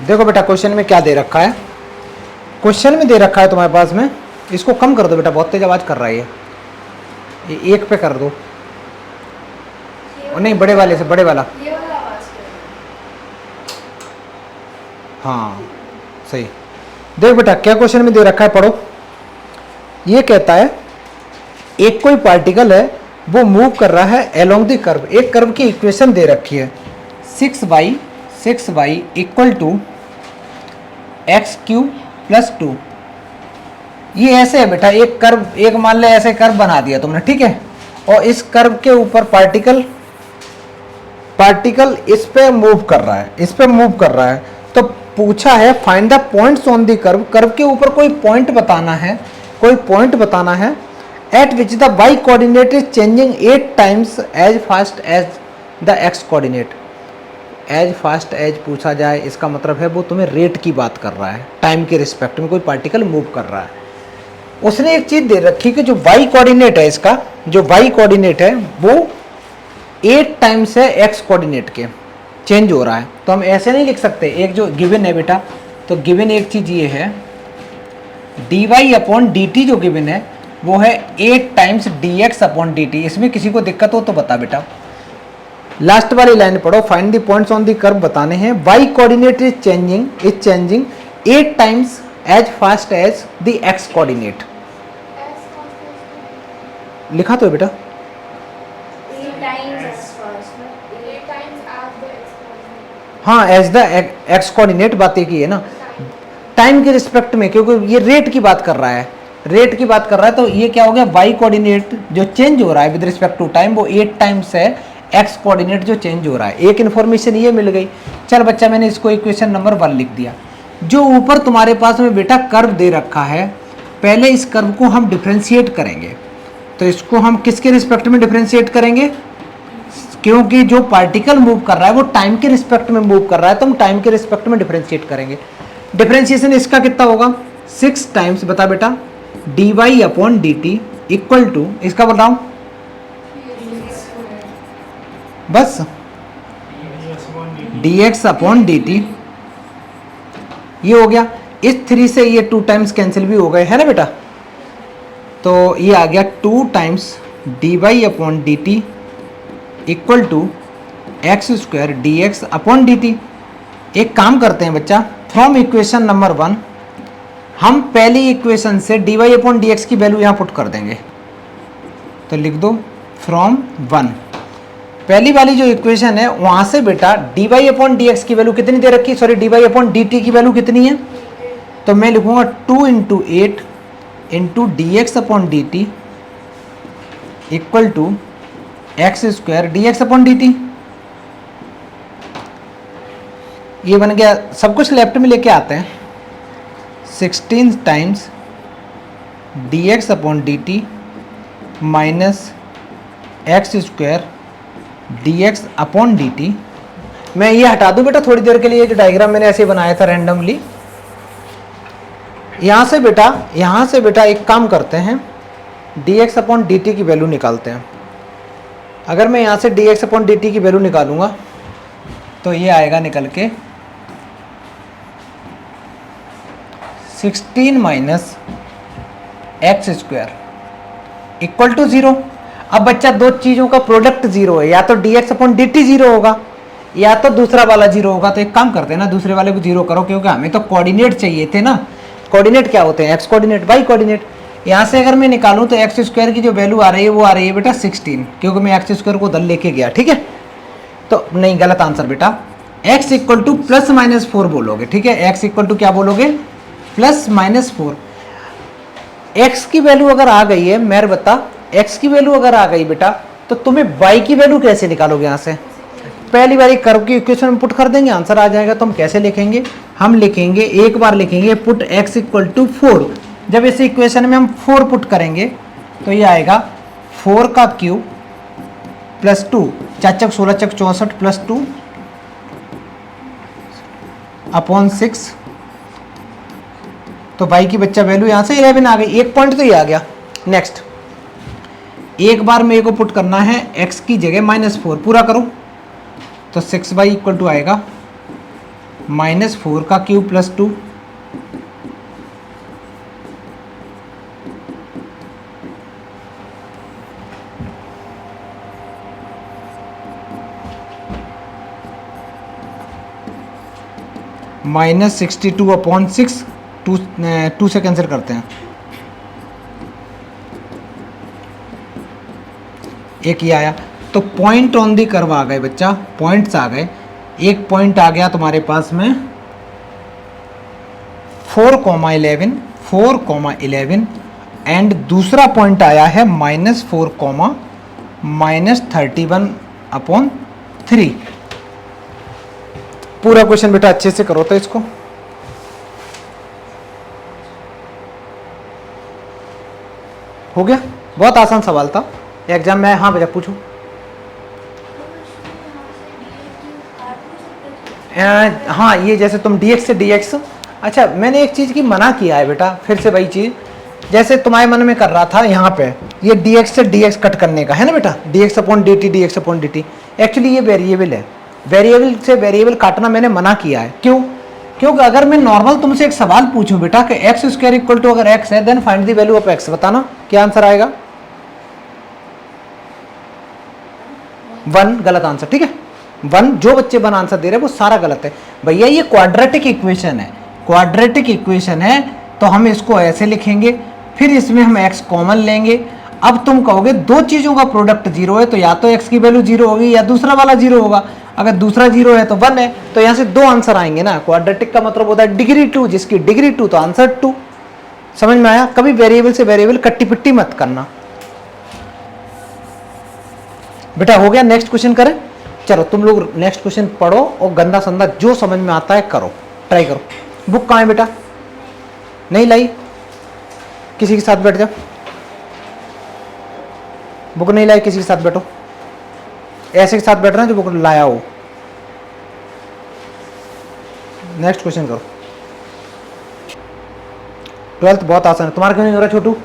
देखो बेटा क्वेश्चन में क्या दे रखा है, क्वेश्चन में दे रखा है तुम्हारे पास में, इसको कम कर दो बेटा, बहुत तेज आवाज़ कर रहा है ये एक पे कर दो, और नहीं बड़े वाले से, बड़े वाला, ये वाला आवाज कर हाँ सही। देख बेटा क्या क्वेश्चन में दे रखा है, पढ़ो। ये कहता है एक कोई पार्टिकल है वो मूव कर रहा है अलोंग द कर्व, एक कर्व की इक्वेशन दे रखी है 6y equal to x cube plus 2। ये ऐसे है बेटा, एक कर्व, एक मान ले ऐसे कर्व बना दिया तुमने, ठीक है, और इस कर्व के ऊपर पार्टिकल इस पे मूव कर रहा है, इस पे मूव कर रहा है। तो पूछा है find the points on the curve, curve के ऊपर कोई पॉइंट बताना है, कोई पॉइंट बताना है at which the y coordinate is changing 8 times as fast as the x coordinate. As fast as पूछा जाए, इसका मतलब है वो तुम्हें रेट की बात कर रहा है, टाइम के रिस्पेक्ट में कोई पार्टिकल मूव कर रहा है। उसने एक चीज दे रखी कि जो y कोऑर्डिनेट है, इसका जो y कोऑर्डिनेट है वो 8 टाइम्स है x कोऑर्डिनेट के, चेंज हो रहा है। तो हम ऐसे नहीं लिख सकते, एक जो गिवन है बेटा, तो गिवन एक चीज ये है dy अपॉन dt, जो गिवन है वो है 8 टाइम्स dx अपॉन dt। इसमें किसी को दिक्कत हो तो बता बेटा। लास्ट वाली लाइन पढ़ो, find the points on the curve बताने हैं, y coordinate is changing 8 times as fast as the x coordinate. लिखा तो है बेटा, 8 टाइम्स हाँ एज द x कोऑर्डिनेट बातें की है ना, टाइम के रिस्पेक्ट में, क्योंकि ये रेट की बात कर रहा है, रेट की बात कर रहा है। तो ये क्या हो गया, y कोऑर्डिनेट जो चेंज हो रहा है विद रिस्पेक्ट टू टाइम वो 8 टाइम्स है x कोऑर्डिनेट जो चेंज हो रहा है। एक इन्फॉर्मेशन ये मिल गई। चल बच्चा मैंने इसको इक्वेशन नंबर 1 लिख दिया। जो ऊपर तुम्हारे पास में बेटा कर्व दे रखा है, पहले इस कर्व को हम डिफ्रेंशिएट करेंगे। तो इसको हम किसके रिस्पेक्ट में डिफ्रेंशिएट करेंगे, क्योंकि जो पार्टिकल मूव कर रहा है वो टाइम के रिस्पेक्ट में मूव कर रहा है, तो हम टाइम के रिस्पेक्ट में डिफ्रेंशिएट करेंगे। डिफ्रेंशिएशन इसका कितना होगा, 6 टाइम्स, बता बेटा, dy upon dt equal to, इसका बताओ बस, dx अपॉन dt। ये हो गया, इस 3 से ये 2 टाइम्स कैंसिल भी हो गए, है ना बेटा। तो ये आ गया 2 times dy upon dt equal to x square dx upon dt। एक काम करते हैं बच्चा, फ्रॉम इक्वेशन नंबर 1 हम पहली इक्वेशन से dy अपॉन dx की वैल्यू यहाँ पुट कर देंगे। तो लिख दो फ्रॉम 1, पहली वाली जो इक्वेशन है वहाँ से बेटा dy अपॉन dx की वैल्यू कितनी दे रखी, सॉरी dy अपॉन dt की वैल्यू कितनी है, तो मैं लिखूँगा 2 into 8 into dx upon dt equal to x square dx upon dt। ये बन गया, सब कुछ लेफ्ट में लेके आते हैं, 16 times dx upon dt minus x square dx upon dt। मैं ये हटा दूं बेटा थोड़ी देर के लिए, जो डायग्राम मैंने ऐसे बनाया था रैंडमली। यहाँ से बेटा एक काम करते हैं, dx अपॉन dt की वैल्यू निकालते हैं। अगर मैं यहाँ से dx अपॉन dt की वैल्यू निकालूंगा तो ये आएगा निकल के 16 minus x square equal to 0। अब बच्चा दो चीज़ों का प्रोडक्ट 0 है, या तो dx अपॉन dt 0 होगा या तो दूसरा वाला 0 होगा। तो एक काम करते हैं ना, दूसरे वाले को 0 करो, क्योंकि हमें तो कोऑर्डिनेट चाहिए थे ना। कोऑर्डिनेट क्या होते हैं, एक्स कोऑर्डिनेट, वाई कोऑर्डिनेट। यहाँ से अगर मैं निकालूँ तो एक्स स्क्वायर की जो वैल्यू आ रही है वो आ रही है बेटा 16, क्योंकि मैं एक्स स्क्वायर को उधर लेके गया, ठीक है। तो नहीं, गलत आंसर बेटा, x equal two plus minus 4 बोलोगे, ठीक है। x इक्वल टू क्या बोलोगे, प्लस माइनस 4। x की वैल्यू अगर आ गई है, मेरे बता, x की वैल्यू अगर आ गई बेटा, तो तुम्हें y की वैल्यू कैसे निकालोगे। यहाँ से पहली बारी कर्व की इक्वेशन में पुट कर देंगे, आंसर आ जाएगा। तो हम कैसे लिखेंगे, हम लिखेंगे, एक बार लिखेंगे पुट x इक्वल टू 4। जब इस इक्वेशन में हम 4 पुट करेंगे तो ये आएगा 4 का क्यूब प्लस 2, 4 चक 16 चक 64 प्लस 2 अपॉन 6। तो y की बच्चा वैल्यू यहाँ से 11 आ गई, एक पॉइंट तो ये आ गया। नेक्स्ट, एक बार मेरे को पुट करना है x की जगह -4, पूरा करो। तो 6y इक्वल टू आएगा -4 का क्यूब प्लस 2, -62/6, 2 से कैंसिल करते हैं, एक ही आया। तो पॉइंट ऑन दी कर्व आ गए बच्चा, पॉइंट्स आ गए। एक पॉइंट आ गया तुम्हारे पास में 4,11, 4,11 एंड दूसरा पॉइंट आया है -4, -31/3। पूरा क्वेश्चन बेटा अच्छे से करो तो इसको। हो गया, बहुत आसान सवाल था एग्जाम में। हाँ बेटा पूछो। हाँ ये जैसे तुम dx से dx, अच्छा मैंने एक चीज़ की मना किया है बेटा, फिर से वही चीज़ जैसे तुम्हारे मन में कर रहा था यहाँ पे, ये dx से dx कट करने का है ना बेटा, dx/dt, dx/dt। एक्चुअली ये वेरिएबल है, वेरिएबल से वेरिएबल काटना मैंने मना किया है। क्यों? क्योंकि अगर मैं नॉर्मल तुमसे एक सवाल पूछूं बेटा कि x² अगर x है then find the value of x, बताना क्या आंसर आएगा? 1 गलत आंसर, ठीक है। 1, जो बच्चे 1 आंसर दे रहे हैं वो सारा गलत है भैया। ये क्वाड्रेटिक इक्वेशन है, क्वाड्रेटिक इक्वेशन है तो हम इसको ऐसे लिखेंगे, फिर इसमें हम x कॉमन लेंगे। अब तुम कहोगे दो चीज़ों का प्रोडक्ट 0 है तो या तो x की वैल्यू 0 होगी या दूसरा वाला 0 होगा। अगर दूसरा 0 है तो 1 है, तो यहाँ से 2 आंसर आएंगे ना। क्वाड्रेटिक का मतलब होता है डिग्री 2, जिसकी डिग्री 2 तो आंसर 2। समझ में आया? कभी वेरिएबल से वेरिएबल कट्टी पिट्टी मत करना बेटा। हो गया, नेक्स्ट क्वेश्चन करें। चलो तुम लोग नेक्स्ट क्वेश्चन पढ़ो और गंदा संदा जो समझ में आता है करो, ट्राई करो। बुक कहाँ है बेटा? नहीं लाई? किसी के साथ बैठ जाओ। बुक नहीं लाई, किसी के साथ बैठो। ऐसे के साथ बैठ रहे हैं जो बुक लाया हो। नेक्स्ट क्वेश्चन करो। 12th बहुत आसान है, तुम्हारा क्यों नहीं हो रहा छोटू?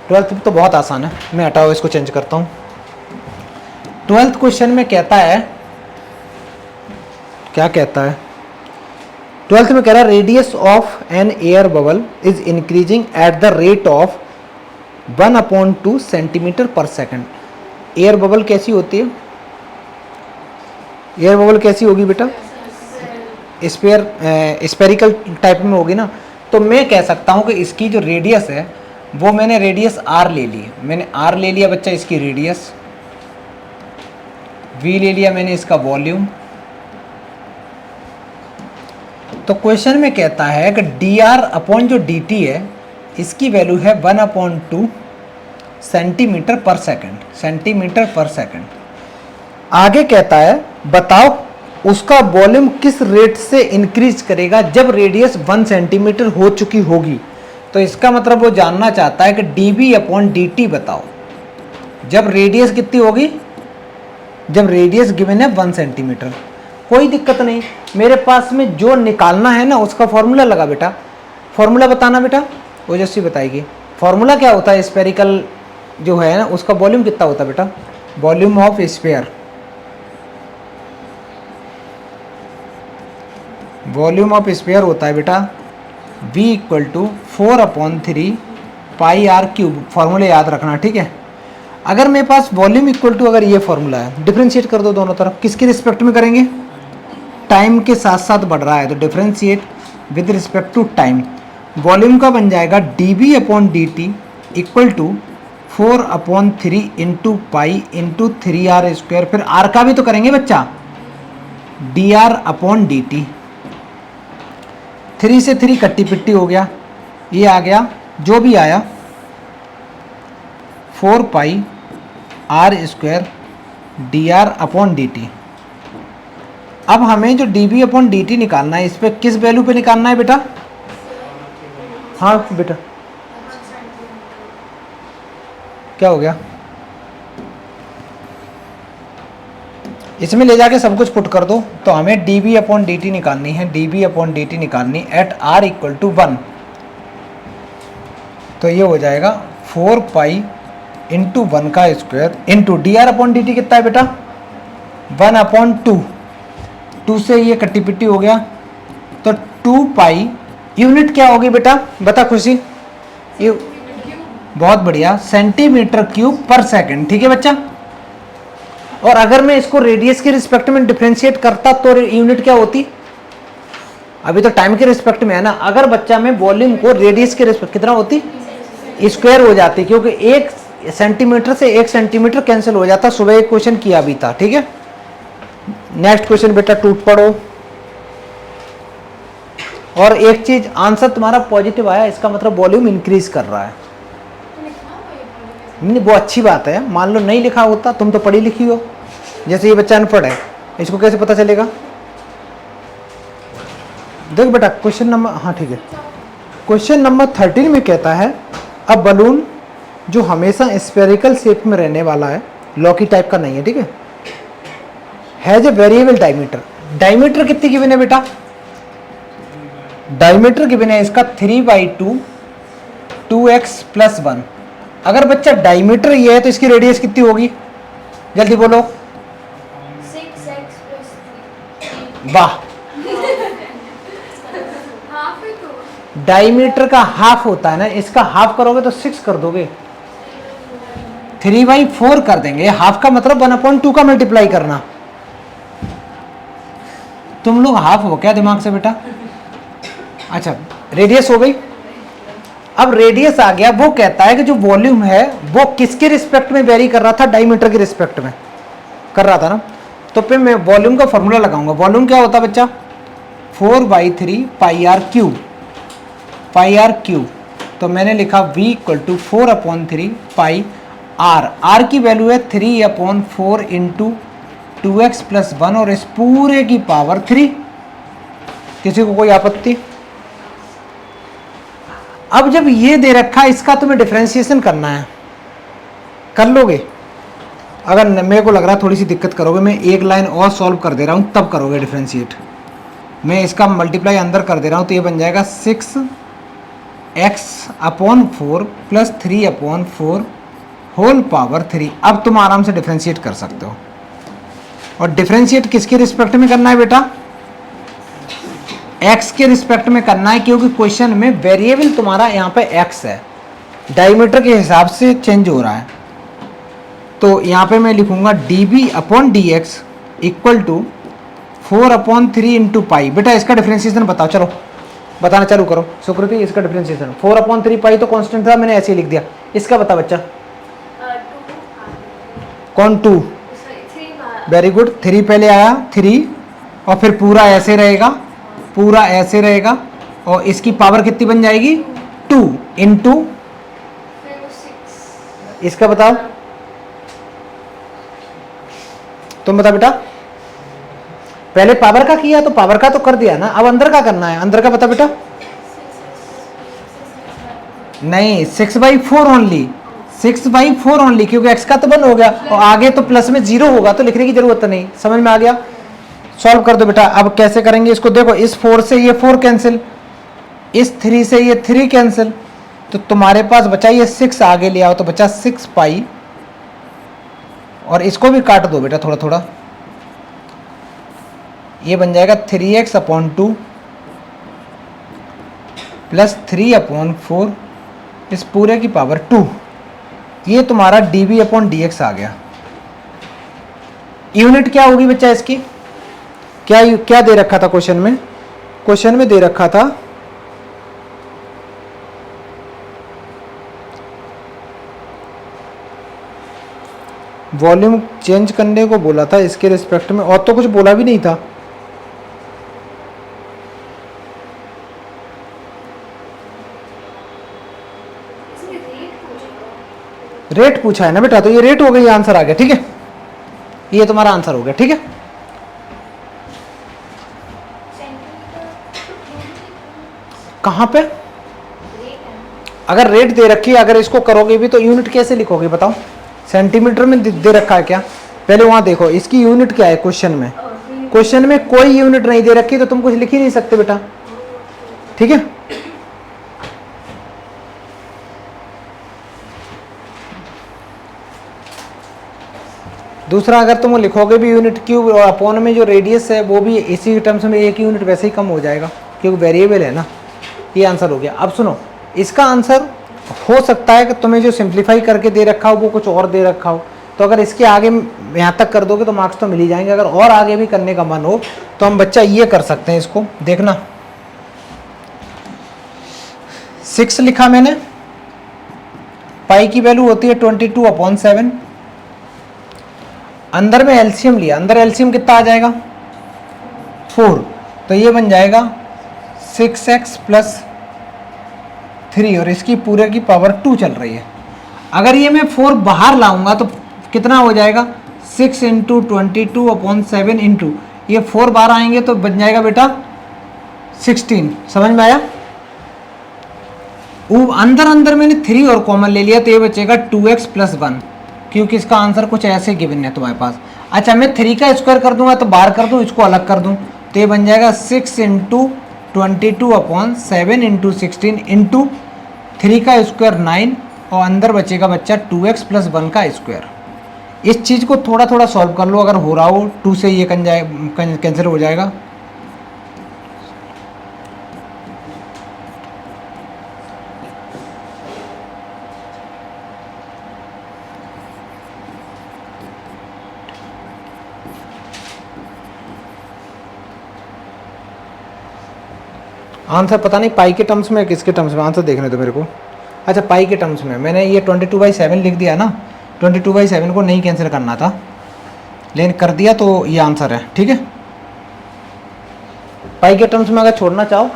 12th तो बहुत आसान है, मैं हटाओ इसको चेंज करता हूँ। 12th क्वेश्चन में कहता है, क्या कहता है? 12th में कह रहा है radius of an air bubble is increasing at the rate of 1/2 centimetre per second. Air bubble कैसी होती है? एयर बबल कैसी होगी बेटा? स्पेरिकल टाइप में होगी ना। तो मैं कह सकता हूँ कि इसकी जो रेडियस है वो मैंने रेडियस r ले ली, मैंने r ले लिया बच्चा, इसकी रेडियस v ले लिया मैंने, इसका वॉल्यूम। तो क्वेश्चन में कहता है कि dr/ जो dt है इसकी वैल्यू है 1/2 centimetre per second, centimetre per second. आगे कहता है बताओ उसका वॉल्यूम किस रेट से इंक्रीज करेगा जब रेडियस 1 सेंटीमीटर हो चुकी होगी। तो इसका मतलब वो जानना चाहता है कि dv/dt बताओ जब रेडियस कितनी होगी, जब रेडियस गिवन है 1 सेंटीमीटर। कोई दिक्कत नहीं, मेरे पास में जो निकालना है ना उसका फॉर्मूला लगा बेटा। फॉर्मूला बताना बेटा, ओजस्वी बताएगी। फॉर्मूला क्या होता है? स्पेरिकल जो है ना उसका वॉल्यूम कितना होता है बेटा? Volume of sphere, volume of sphere होता है बेटा v = 4/3 πr³। फॉर्मूले याद रखना, ठीक है। अगर मेरे पास वॉल्यूम इक्वल टू अगर ये फॉर्मूला है, डिफरेंशिएट कर दो दोनों तरफ। किसके रिस्पेक्ट में करेंगे? टाइम के साथ साथ बढ़ रहा है तो differentiate with respect to time. Volume का बन जाएगा dv/dt = 4/3 × पाई × 3r²। फिर r का भी तो करेंगे बच्चा, dr/dt। 3 से 3 कट्टी पिट्टी हो गया, ये आ गया जो भी आया 4 पाई r² dr/dt। अब हमें जो dv/dt निकालना है, इस पे किस वैल्यू पे निकालना है बेटा? हाँ बेटा क्या हो गया? इसमें ले जाके सब कुछ पुट कर दो। तो हमें dv/dt निकालनी है, dv/dt निकालनी एट r = 1। तो ये हो जाएगा 4 पाई × 1 का स्क्वायर इंटू dr/dt कितना है बेटा? 1/2। 2 से ये कट्टी पिट्टी हो गया, तो 2 पाई यूनिट क्या होगी बेटा, बता खुशी। बहुत बढ़िया, सेंटीमीटर क्यूब पर सेकंड। ठीक है बच्चा। और अगर मैं इसको रेडियस के रिस्पेक्ट में डिफरेंशिएट करता तो यूनिट क्या होती, अभी तो टाइम के रिस्पेक्ट में है ना। अगर बच्चा मैं वॉल्यूम को रेडियस के रिस्पेक्ट कितना होती, स्क्वायर हो जाती, क्योंकि 1 सेंटीमीटर से 1 सेंटीमीटर कैंसिल हो जाता। सुबह एक क्वेश्चन किया भी था। ठीक है, नेक्स्ट क्वेश्चन बेटा टूट पड़ो। और एक चीज, आंसर तुम्हारा पॉजिटिव आया, इसका मतलब वॉल्यूम इंक्रीज कर रहा है। नहीं, वो अच्छी बात है। मान लो नहीं लिखा होता, तुम तो पढ़ी लिखी हो, जैसे ये बच्चा अनपढ़ है, इसको कैसे पता चलेगा। देख बेटा क्वेश्चन नंबर, हाँ ठीक है, क्वेश्चन नंबर 13 में कहता है अब बलून जो हमेशा स्फेरिकल शेप में रहने वाला है, लॉकी टाइप का नहीं है, ठीक है, has a variable diameter. Diameter कितनी गिवन है बेटा, डायमीटर गिवन है इसका 3/2 2x + 1। अगर बच्चा डायमीटर ये है तो इसकी रेडियस कितनी होगी, जल्दी बोलो। 6x + 3। वाह, हाफ है तो डायमीटर का हाफ होता है ना, इसका हाफ करोगे तो 6 कर दोगे, 3/4 कर देंगे। हाफ का मतलब 1/2 का मल्टीप्लाई करना। तुम लोग हाफ हो क्या दिमाग से बेटा। अच्छा, रेडियस हो गई। अब रेडियस आ गया, वो कहता है कि जो वॉल्यूम है वो किसके रिस्पेक्ट में वेरी कर रहा था, डायमीटर के रिस्पेक्ट में कर रहा था ना। तो फिर मैं वॉल्यूम का फॉर्मूला लगाऊंगा। वॉल्यूम क्या होता है बच्चा, 4/3 πr³, πr³। तो मैंने लिखा v = 4/3 पाई r। r की वैल्यू है 3/4 इंटू 2x + 1 और इस पूरे की पावर 3। किसी को कोई आपत्ति। अब जब ये दे रखा है, इसका तुम्हें डिफरेंशिएशन करना है, कर लोगे। अगर मेरे को लग रहा है थोड़ी सी दिक्कत करोगे, मैं एक लाइन और सॉल्व कर दे रहा हूँ तब करोगे डिफरेंशिएट। मैं इसका मल्टीप्लाई अंदर कर दे रहा हूँ, तो ये बन जाएगा 6x/4 + 3/4 होल पावर 3। अब तुम आराम से डिफरेंशिएट कर सकते हो। और डिफरेंशिएट किसके रिस्पेक्ट में करना है बेटा, x के रिस्पेक्ट में करना है, क्योंकि क्वेश्चन में वेरिएबल तुम्हारा यहाँ पे x है, डायमीटर के हिसाब से चेंज हो रहा है। तो यहाँ पे मैं लिखूंगा dB/dx = 4/3 इंटू पाई। बेटा इसका डिफरेंशिएशन बताओ, चलो बताना चालू करो। सुकृति इसका डिफरेंशिएशन 4/3 पाई तो कांस्टेंट था, मैंने ऐसे ही लिख दिया। इसका बता बच्चा, 2 कौन 2, 3 वेरी गुड। 3 पहले आया 3, और फिर पूरा ऐसे रहेगा, पूरा ऐसे रहेगा, और इसकी पावर कितनी बन जाएगी 2 इंटू, फिर 6। इसका बताओ, तुम बता बेटा। पहले पावर का किया तो पावर का तो कर दिया ना, अब अंदर का करना है। अंदर का बता बेटा। नहीं, 6/4 ओनली, 6/4 ओनली, क्योंकि x का तो 1 हो गया और आगे तो प्लस में 0 होगा, तो लिखने की जरूरत नहीं। समझ में आ गया। सॉल्व कर दो बेटा। अब कैसे करेंगे इसको, देखो इस 4 से ये 4 कैंसिल, इस 3 से ये 3 कैंसिल, तो तुम्हारे पास बचा ये 6 आगे ले आओ तो बचा 6 पाई, और इसको भी काट दो बेटा थोड़ा थोड़ा, ये बन जाएगा 3x/2 + 3/4 इस पूरे की पावर 2। ये तुम्हारा dB/dx आ गया। यूनिट क्या होगी बच्चा इसकी, क्या दे रखा था क्वेश्चन में, क्वेश्चन में दे रखा था वॉल्यूम चेंज करने को बोला था इसके रिस्पेक्ट में, और तो कुछ बोला भी नहीं था। इसमें रेट पूछेगा। रेट पूछा है ना बेटा, तो ये रेट हो गई, आंसर आ गया। ठीक है, ये तुम्हारा आंसर हो गया। ठीक है, कहाँ पे रेट है अगर रेट दे रखी है, अगर इसको करोगे भी तो यूनिट कैसे लिखोगे बताओ। सेंटीमीटर में दे रखा है क्या, पहले वहां देखो इसकी यूनिट क्या है। क्वेश्चन में, क्वेश्चन में कोई यूनिट नहीं दे रखी, तो तुम कुछ लिख ही नहीं सकते बेटा। ठीक है, दूसरा अगर तुम लिखोगे भी यूनिट क्यूब और अपॉन में जो रेडियस है वो भी इसी टर्म्स में एक यूनिट वैसे ही कम हो जाएगा क्योंकि वेरिएबल है ना। ये आंसर हो गया। अब सुनो, इसका आंसर हो सकता है कि तुम्हें जो सिंप्लीफाई करके दे रखा हो वो कुछ और दे रखा हो, तो अगर इसके आगे यहाँ तक कर दोगे तो मार्क्स तो मिल ही जाएंगे। अगर और आगे भी करने का मन हो तो हम बच्चा ये कर सकते हैं, इसको देखना 6 लिखा मैंने, पाई की वैल्यू होती है 22/7, अंदर में एलसीएम लिया, अंदर एलसीएम कितना आ जाएगा 4, तो ये बन जाएगा 6x + 3 और इसकी पूरे की पावर 2 चल रही है। अगर ये मैं 4 बाहर लाऊंगा तो कितना हो जाएगा 6 × 22/7 इंटू ये 4 बाहर आएंगे तो बन जाएगा बेटा 16। समझ में आया? अंदर अंदर मैंने 3 और कॉमन ले लिया तो ये बचेगा 2x + 1, क्योंकि इसका आंसर कुछ ऐसे गिवन है तुम्हारे पास। अच्छा, मैं 3 का स्क्वायर कर दूंगा तो बाहर कर दूं, इसको अलग कर दूं तो ये बन जाएगा 6 × 22/7 इंटू 16 इंटू 3 का स्क्वायर 9 और अंदर बचेगा बच्चा 2x + 1 का स्क्वायर। इस चीज़ को थोड़ा थोड़ा सॉल्व कर लो, अगर हो रहा हो 2 से ये कैंसिल हो जाएगा। आंसर पता नहीं पाई के टर्म्स में किसके टर्म्स में, आंसर देखने दो मेरे को। अच्छा, पाई के टर्म्स में मैंने ये 22/7 लिख दिया ना, 22/7 को नहीं कैंसिल करना था लेकिन कर दिया तो ये आंसर है। ठीक है, पाई के टर्म्स में अगर छोड़ना चाहो,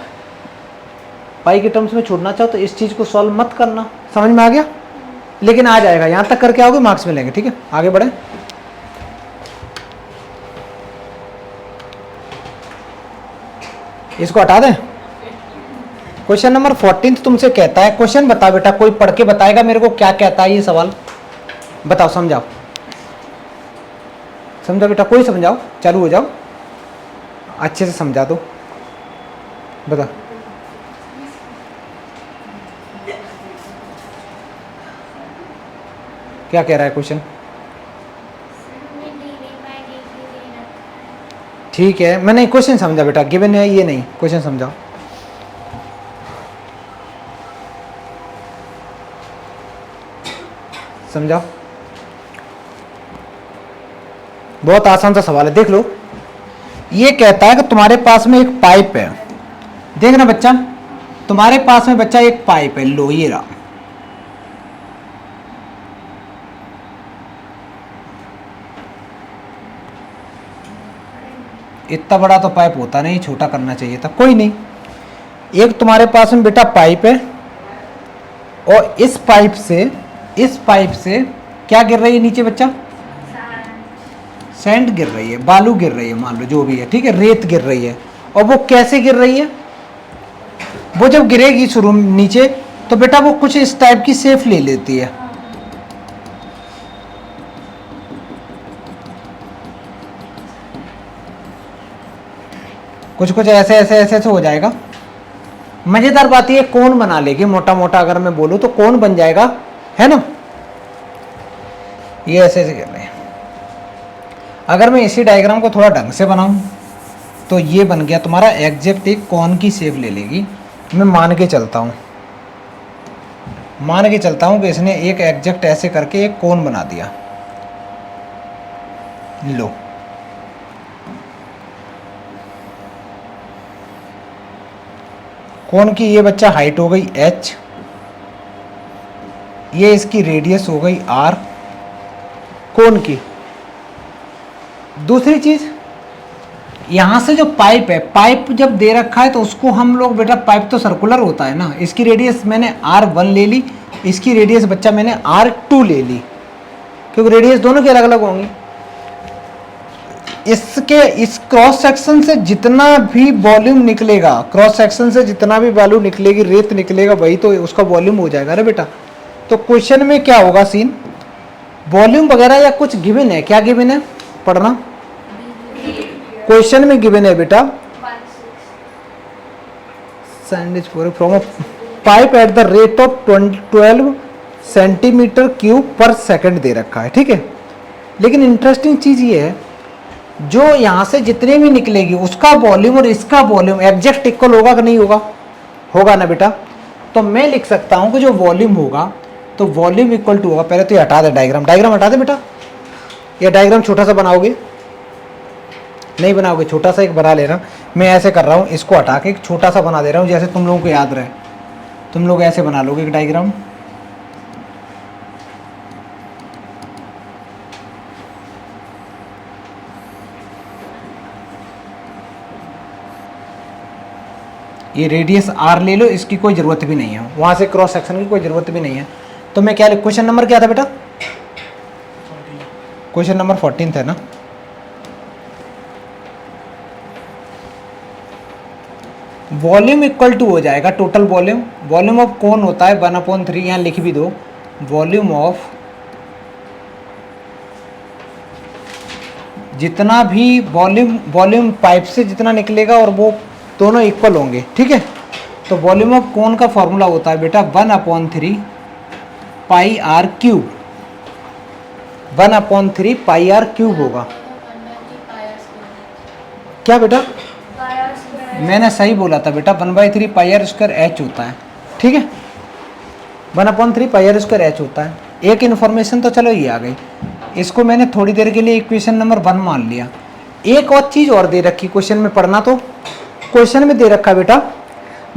पाई के टर्म्स में छोड़ना चाहो तो इस चीज़ को सॉल्व मत करना। समझ में आ गया? लेकिन आ जाएगा, यहाँ तक करके आओगे मार्क्स मिलेंगे। ठीक है, आगे बढ़े। इसको हटा दें। क्वेश्चन नंबर 14 तुमसे कहता है, क्वेश्चन बता बेटा, कोई पढ़ के बताएगा मेरे को क्या कहता है ये सवाल? बताओ, समझाओ, समझाओ बेटा, कोई समझाओ, चालू हो जाओ, अच्छे से समझा दो, बताओ। क्या कह रहा है क्वेश्चन? ठीक है, मैं नहीं क्वेश्चन समझा बेटा, गिवन है ये नहीं, क्वेश्चन समझाओ। समझाओ, बहुत आसान सा सवाल है, देख लो। ये कहता है कि तुम्हारे पास में एक पाइप है, देखना बच्चा, तुम्हारे पास में बच्चा एक पाइप है, लो ये रहा, इतना बड़ा तो पाइप होता नहीं, छोटा करना चाहिए था, कोई नहीं। एक तुम्हारे पास में बेटा पाइप है और इस पाइप से क्या गिर रही है नीचे बच्चा? सैंड गिर रही है, बालू गिर रही है, मान लो जो भी है, ठीक है, रेत गिर रही है। और वो कैसे गिर रही है? वो जब गिरेगी शुरू नीचे तो बेटा वो कुछ इस टाइप की शेप ले लेती है, कुछ कुछ ऐसे ऐसे ऐसे ऐसे हो जाएगा। मजेदार बात ये कौन बना लेगी, मोटा मोटा अगर मैं बोलूं तो कौन बन जाएगा, है ना? ये ऐसे ऐसे कर रहे हैं। अगर मैं इसी डायग्राम को थोड़ा ढंग से बनाऊं तो ये बन गया तुम्हारा एग्जैक्ट एक कौन की शेप ले लेगी। मैं मान के चलता हूं कि इसने एक एग्जैक्ट ऐसे करके एक कौन बना दिया। लो, कौन की ये बच्चा हाइट हो गई h, ये इसकी रेडियस हो गई r कौन की। दूसरी चीज, यहां से जो पाइप है, पाइप जब दे रखा है तो उसको हम लोग बेटा, पाइप तो सर्कुलर होता है ना, इसकी रेडियस मैंने r1 ले ली, इसकी रेडियस बच्चा मैंने r2 ले ली, क्योंकि रेडियस दोनों की अलग अलग होंगी। इस क्रॉस सेक्शन से जितना भी वॉल्यूम निकलेगा, क्रॉस सेक्शन से जितना भी वैल्यू निकलेगी, रेत निकलेगा, वही तो उसका वॉल्यूम हो जाएगा ना बेटा। तो क्वेश्चन में क्या होगा सीन, वॉल्यूम वगैरह या कुछ गिवन है? क्या गिवन है पढ़ना? क्वेश्चन में गिवन है बेटा, from a pipe eight the rate of 12 centimetre cube पर सेकंड दे रखा है, ठीक है। लेकिन इंटरेस्टिंग चीज़ ये है, जो यहाँ से जितने भी निकलेगी उसका वॉल्यूम और इसका वॉल्यूम एग्जैक्ट इक्वल होगा कि नहीं होगा? होगा ना बेटा। तो मैं लिख सकता हूँ कि जो वॉल्यूम होगा तो वॉल्यूम इक्वल टू होगा, पहले तो ये हटा दे डायग्राम हटा दे बेटा। ये डायग्राम छोटा सा बनाओगे? नहीं बनाओगे, छोटा सा एक बना लेना। मैं ऐसे कर रहा हूँ, इसको हटा के एक छोटा सा बना दे रहा हूँ, जैसे तुम लोगों को याद रहे। तुम लोग ऐसे बना लोगे एक डायग्राम। ये रेडियस आर ले लो, इसकी कोई ज़रूरत भी नहीं है, वहाँ से क्रॉस सेक्शन की कोई ज़रूरत भी नहीं है। तो मैं क्या, क्वेश्चन नंबर क्या था बेटा? क्वेश्चन नंबर 14 है ना। वॉल्यूम इक्वल टू हो जाएगा टोटल वॉल्यूम। वॉल्यूम ऑफ कौन होता है 1/3, यहाँ लिख भी दो, वॉल्यूम ऑफ जितना भी वॉल्यूम पाइप से जितना निकलेगा और वो दोनों इक्वल होंगे, ठीक है। तो वॉल्यूम ऑफ कौन का फॉर्मूला होता है बेटा 1/3 pi r cube. 1/3 pi r cube होगा। क्या बेटा? मैंने सही बोला था बेटा, 1/3 पाई आर स्क्वायर एच होता है, ठीक है। 1/3 पाई आर स्क्वायर एच होता है। एक इन्फॉर्मेशन तो चलो ये आ गई, इसको मैंने थोड़ी देर के लिए इक्वेशन नंबर 1 मान लिया। एक और चीज़ और दे रखी क्वेश्चन में, पढ़ना तो क्वेश्चन में दे रखा बेटा,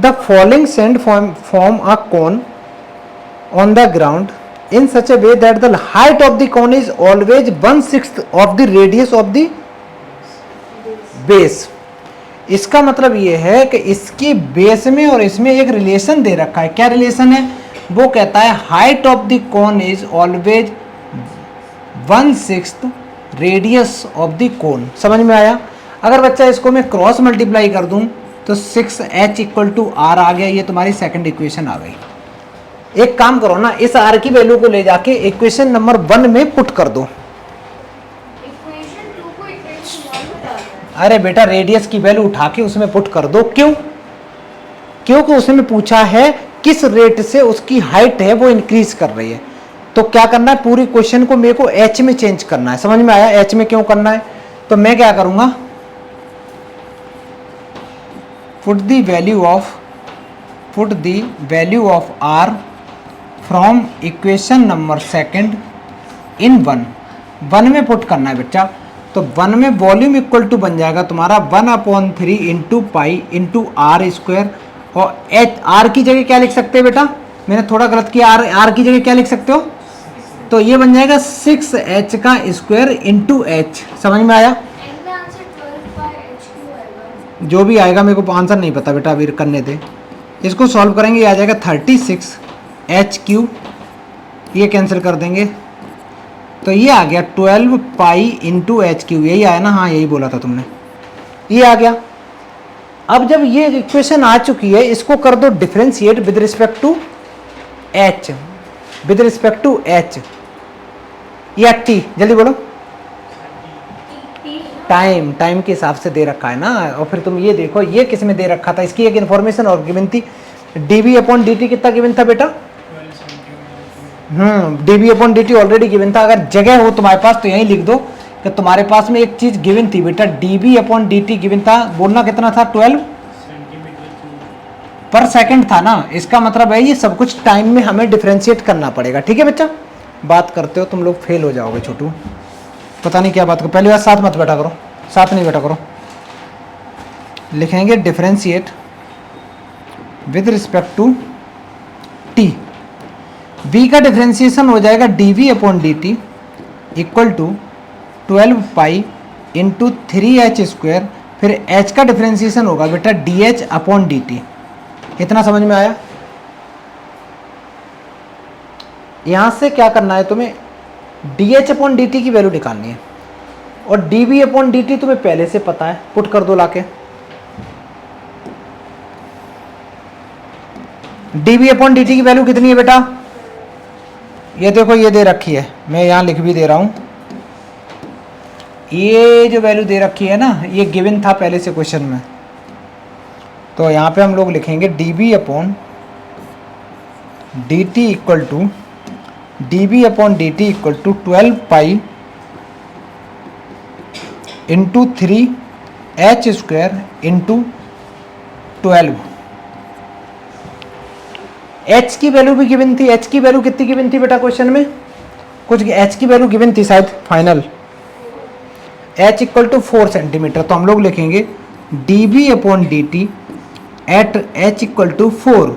the following send form a cone on the ground in such a way that the height of the cone is always 1/6 of the radius of the base। इसका मतलब ये है कि इसकी बेस में और इसमें एक रिलेशन दे रखा है। क्या रिलेशन है? वो कहता है height of the cone is always 1/6 radius of the cone. समझ में आया? अगर बच्चा इसको मैं क्रॉस मल्टीप्लाई कर दूं तो 6h = r आ गया। ये तुम्हारी सेकंड इक्वेशन आ गई। एक काम करो ना, इस r की वैल्यू को ले जाके इक्वेशन नंबर 1 में पुट कर दो। इक्वेशन 2 को इक्वेशन 1 में डालना है। अरे बेटा रेडियस की वैल्यू उठा के उसमें पुट कर दो। क्यों? क्योंकि उसमें पूछा है किस रेट से उसकी हाइट है वो इंक्रीज कर रही है। तो क्या करना है, पूरी क्वेश्चन को मेरे को h में चेंज करना है। समझ में आया? h में क्यों करना है? तो मैं क्या करूंगा, put the value of r from equation number 2 इन 1 में पुट करना है बच्चा। तो 1 में वॉल्यूम इक्वल टू बन जाएगा तुम्हारा 1/3 into pi into r square. और एच, आर की जगह क्या लिख सकते हैं बेटा? मैंने थोड़ा गलत किया, आर की जगह क्या लिख सकते हो? तो ये बन जाएगा 6h का स्क्वायर इंटू एच। समझ में आया? एंड द आंसर 12/h³ आएगा। जो भी आएगा, मेरे को आंसर नहीं पता बेटा, अभी करने दे। इसको सॉल्व करेंगे, ये आ जाएगा 36h³। ये कैंसिल कर देंगे तो ये आ गया 12 पाई इंटू h³। यही आया ना? हाँ यही बोला था तुमने, ये आ गया। अब जब ये इक्वेशन आ चुकी है, इसको कर दो differentiate with respect to h, with respect to h या t। जल्दी बोलो। टाइम के हिसाब से दे रखा है ना। और फिर तुम ये देखो, ये किस में दे रखा था, इसकी एक इन्फॉर्मेशन और गिवन थी। dv/dt कितना गिवन था बेटा? dv/dt ऑलरेडी गिवन था। अगर जगह हो तुम्हारे पास तो यही लिख दो कि तुम्हारे पास में एक चीज गिवन थी बेटा, dv/dt गिवन था। बोलना कितना था? 12 पर सेकंड था ना। इसका मतलब है ये सब कुछ टाइम में हमें डिफरेंशिएट करना पड़ेगा। ठीक है बच्चा? बात करते हो तुम लोग फेल हो जाओगे छोटू, पता नहीं क्या बात करो। पहली बात साथ मत बैठा करो, साथ नहीं बैठा करो। लिखेंगे differentiate with respect to t। v का डिफरेंशिएशन हो जाएगा dv/dt equal to 12 pi into 3h²। फिर h का डिफरेंशिएशन होगा बेटा dh/dt। इतना समझ में आया? यहां से क्या करना है तुम्हें, dh/dt की वैल्यू निकालनी है। और dv/dt तुम्हें पहले से पता है, पुट कर दो लाके। dv/dt की वैल्यू कितनी है बेटा? ये देखो, ये दे रखी है, मैं यहां लिख भी दे रहा हूं। ये जो वैल्यू दे रखी है ना, ये गिवन था पहले से क्वेश्चन में। तो यहां पे हम लोग लिखेंगे dv/dt equal to 12 pi into 3h² into 12। h की वैल्यू भी गिवन थी। h की वैल्यू कितनी गिवन थी बेटा क्वेश्चन में? कुछ h की वैल्यू गिवन थी शायद final, h equal to 4 centimetre. तो हम लोग लिखेंगे dB/dt eight h equal to 4।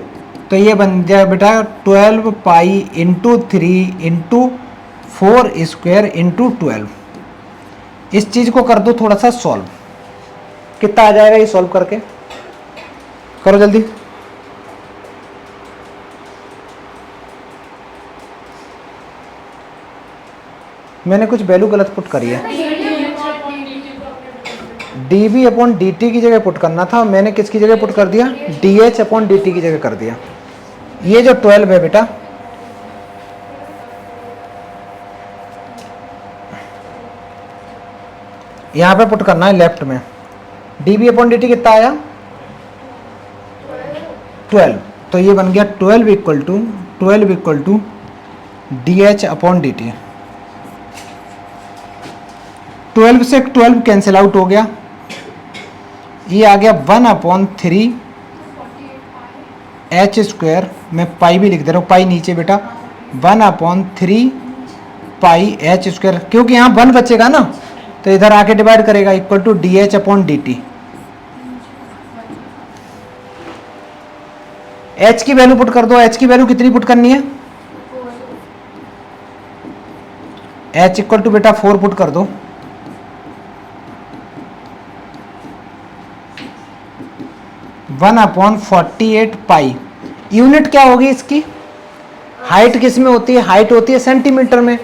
तो ये बन जाए बेटा 12 pi into 3 into 4 square into 12। इस चीज को कर दो थोड़ा सा सॉल्व, कितना आ जाएगा ये सॉल्व करके? करो जल्दी। मैंने कुछ वैल्यू गलत पुट करी है। dB/dt की जगह पुट करना था, मैंने किसकी जगह पुट कर दिया? dH/dt की जगह कर दिया। ये जो 12 है बेटा, यहां पे पुट करना है लेफ्ट में। dB/dt कितना आया? 12। तो ये बन गया 12 इक्वल टू dH/dt। 12 से 12 कैंसिल आउट हो गया, ये आ गया 1/3 h²। मैं पाई भी लिख दे रहा हूँ, पाई नीचे बेटा, 1/3 पाई h², क्योंकि यहाँ 1 बचेगा ना तो इधर आके डिवाइड करेगा, इक्वल टू dH/dt। h की वैल्यू पुट कर दो। h की वैल्यू कितनी पुट करनी है? h इक्वल टू बेटा 4 पुट कर दो। वन अपॉन 48 पाई। यूनिट क्या होगी इसकी? हाइट किस में होती है? हाइट होती है सेंटीमीटर में,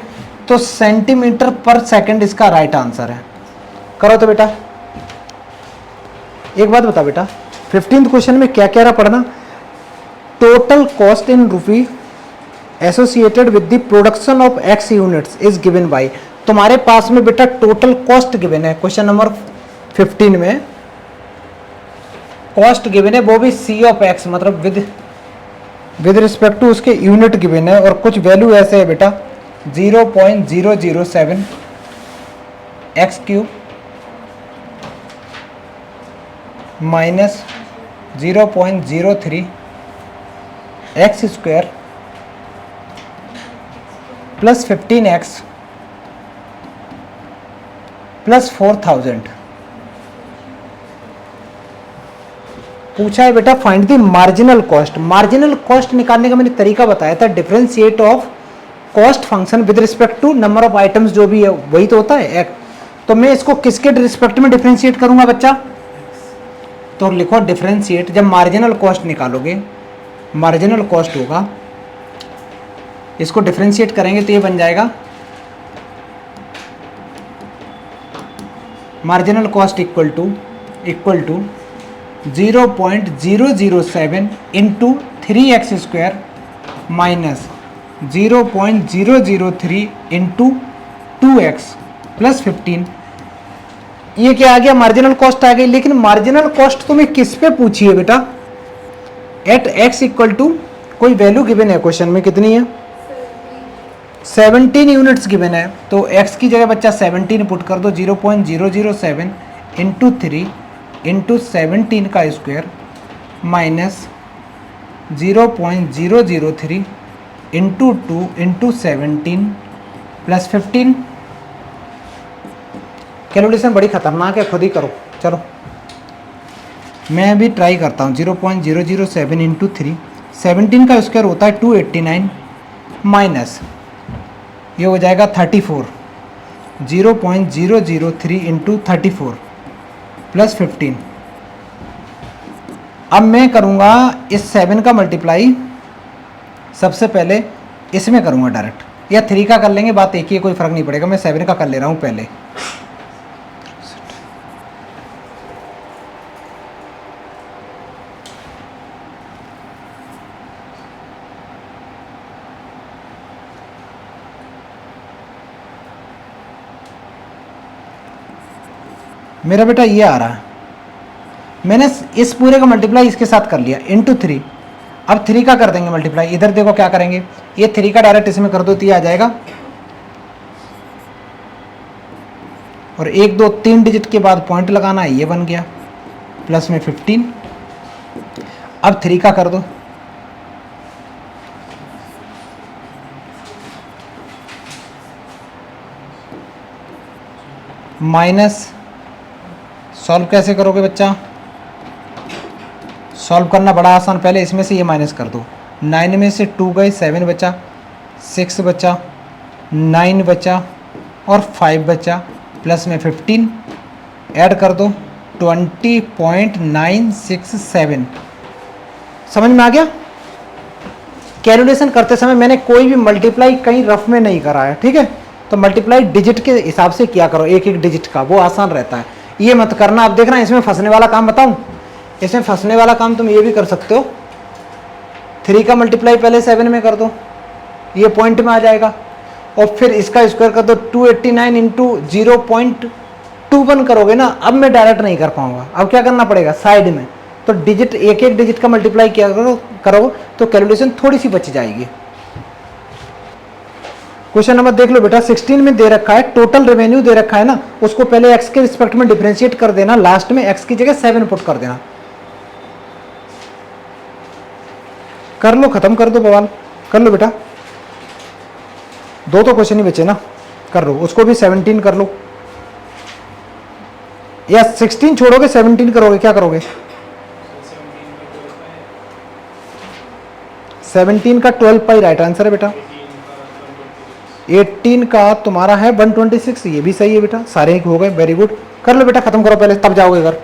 तो सेंटीमीटर पर सेकंड इसका राइट आंसर है। करो तो बेटा। एक बात बता बेटा, 15th क्वेश्चन में क्या क्या रहा पढ़ना? Total cost in rupee associated with the production of x units is given by. तुम्हारे पास में बेटा टोटल कॉस्ट गिवन है क्वेश्चन नंबर 15 में। कॉस्ट गिवन है, वो भी C ऑफ x, मतलब विद रिस्पेक्ट टू उसके यूनिट गिवन है, और कुछ वैल्यू ऐसे है बेटा 0.007 x³ minus 0.03 x² plus 15x plus 4000। पूछा है बेटा find the marginal cost. Marginal cost निकालने का मैंने तरीका बताया था, differentiate of cost function with respect to number of items, जो भी है वही तो होता है। तो मैं इसको किसके रिस्पेक्ट में डिफरेंशिएट करूंगा बच्चा? तो लिखो डिफरेंशिएट। जब मार्जिनल कॉस्ट निकालोगे, मार्जिनल कॉस्ट होगा, इसको डिफरेंशिएट करेंगे तो ये बन जाएगा marginal cost equal to 0.007 into 3x² minus 0.003 into 2x plus 15। ये क्या आ गया? मार्जिनल कॉस्ट आ गई। लेकिन मार्जिनल कॉस्ट तुम्हें किस पे पूछी है बेटा? एट x इक्वल टू कोई वैल्यू गिवन है क्वेश्चन में, कितनी है? 17 यूनिट्स गिवन है, तो x की जगह बच्चा 17 पुट कर दो। 0.007 इंटू 3 इंटू 17 का square minus 0.003 into 2 into 17 plus 15। Calculation बड़ी खतरनाक है, खुद ही करो। चलो मैं भी ट्राई करता हूँ। 0.007 इंटू 3, 17 का स्क्वायर होता है 289 माइनस ये हो जाएगा 34। 0.003 इंटू 34 प्लस 15। अब मैं करूंगा इस 7 का मल्टीप्लाई सबसे पहले इसमें करूंगा डायरेक्ट, या 3 का कर लेंगे, बात एक ही है, कोई फर्क नहीं पड़ेगा। मैं 7 का कर ले रहा हूं पहले। मेरा बेटा ये आ रहा है, मैंने इस पूरे का मल्टीप्लाई इसके साथ कर लिया इंटू 3। अब 3 का कर देंगे मल्टीप्लाई। इधर देखो क्या करेंगे, ये 3 का डायरेक्ट इसमें कर दो तो ये आ जाएगा, और 1 2 3 डिजिट के बाद पॉइंट लगाना है, ये बन गया प्लस में 15। अब 3 का कर दो, माइनस, सॉल्व कैसे करोगे बच्चा? सॉल्व करना बड़ा आसान, पहले इसमें से ये माइनस कर दो। 9 में से 2 गए, 7 बचा, 6 बचा, 9 बचा और 5 बचा, प्लस में 15 ऐड कर दो 20.967। समझ में आ गया? कैलकुलेशन करते समय मैंने कोई भी मल्टीप्लाई कहीं रफ में नहीं करा है, ठीक है? तो मल्टीप्लाई डिजिट के हिसाब से किया करो, एक एक डिजिट का, वो आसान रहता है। ये मत करना। अब देखना इसमें फंसने वाला काम बताऊं, इसमें फंसने वाला काम तुम ये भी कर सकते हो, 3 का मल्टीप्लाई पहले 7 में कर दो, ये पॉइंट में आ जाएगा, और फिर इसका स्क्वायर कर दो 289 इंटू 0.21 करोगे ना। अब मैं डायरेक्ट नहीं कर पाऊंगा, अब क्या करना पड़ेगा साइड में, तो डिजिट एक एक डिजिट का मल्टीप्लाई किया करो तो कैलकुलेशन थोड़ी सी बच जाएगी। क्वेश्चन नंबर देख लो बेटा, 16 में दे रखा है टोटल रेवेन्यू दे रखा है ना, उसको पहले x के रिस्पेक्ट में डिफरेंशिएट कर देना, लास्ट में x की जगह 7 पुट कर देना। कर लो, खत्म कर दो बवाल, कर लो बेटा, 2 तो क्वेश्चन ही बचे ना, कर लो। उसको भी 17 कर लो, या 16 छोड़ोगे 17 करोगे, क्या करोगे? 17 का 12 पाई राइट आंसर है बेटा। 18 का तुम्हारा है 126, ये भी सही है बेटा, सारे हो गए, वेरी गुड। कर लो बेटा, खत्म करो पहले, तब जाओगे घर।